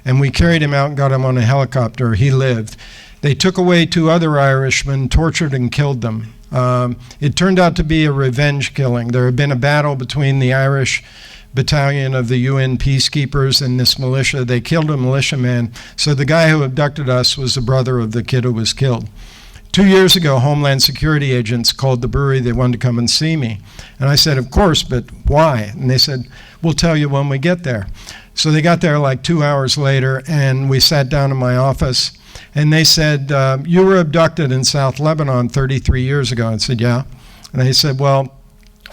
and we carried him out and got him on a helicopter. He lived. They took away 2 other Irishmen, tortured and killed them. It turned out to be a revenge killing. There had been a battle between the Irish battalion of the UN peacekeepers and this militia. They killed a militiaman. So the guy who abducted us was the brother of the kid who was killed. 2 years ago, Homeland Security agents called the brewery. They wanted to come and see me. And I said, of course, but why? And they said, we'll tell you when we get there. So they got there like 2 hours later, and we sat down in my office. And they said, you were abducted in South Lebanon 33 years ago. I said, yeah. And they said, well,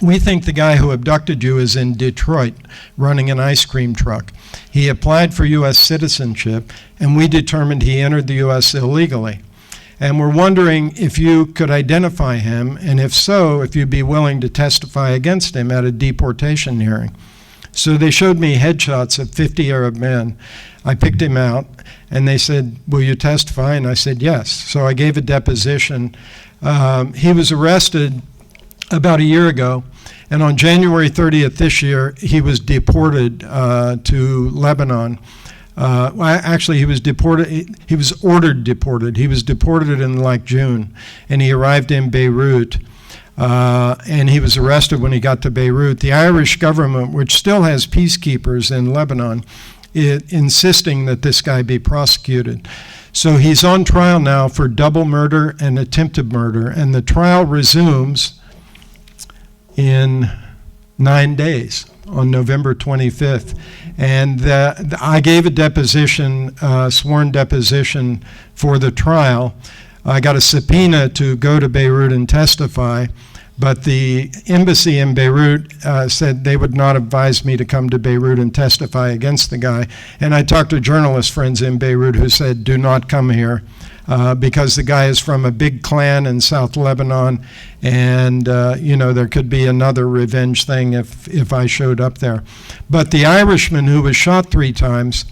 we think the guy who abducted you is in Detroit running an ice cream truck. He applied for U.S. citizenship, and we determined he entered the U.S. illegally. And we're wondering if you could identify him, and if so, if you'd be willing to testify against him at a deportation hearing. So they showed me headshots of 50 Arab men. I picked him out, and they said, will you testify? And I said, yes. So I gave a deposition. He was arrested about a year ago, and on January 30th this year, he was deported to Lebanon. Well, actually, he was deported. He was ordered deported. He was deported in like June, and he arrived in Beirut, and he was arrested when he got to Beirut. The Irish government, which still has peacekeepers in Lebanon, insisting that this guy be prosecuted. So he's on trial now for double murder and attempted murder, and the trial resumes in 9 days on November 25th. And I gave a deposition, sworn deposition for the trial. I got a subpoena to go to Beirut and testify, but the embassy in Beirut said they would not advise me to come to Beirut and testify against the guy. And I talked to journalist friends in Beirut who said, do not come here. Because the guy is from a big clan in South Lebanon, and there could be another revenge thing if I showed up there. But the Irishman who was shot 3 times,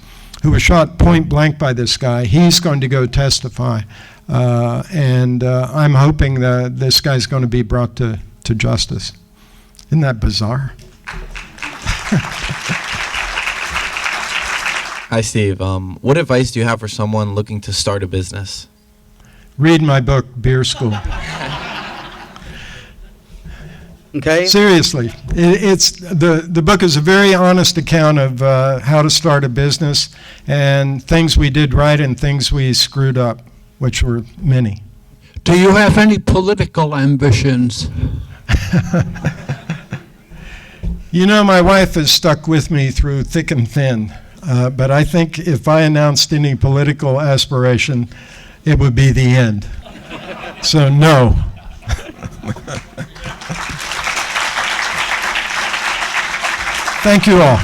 who was shot point blank by this guy, he's going to go testify, and I'm hoping that this guy's going to be brought to justice. Isn't that bizarre? Hi, Steve. What advice do you have for someone looking to start a business? Read my book, Beer School. Okay. Seriously, it's the book is a very honest account of how to start a business and things we did right and things we screwed up, which were many. Do you have any political ambitions? My wife has stuck with me through thick and thin. But I think if I announced any political aspiration, it would be the end. So no. Thank you all.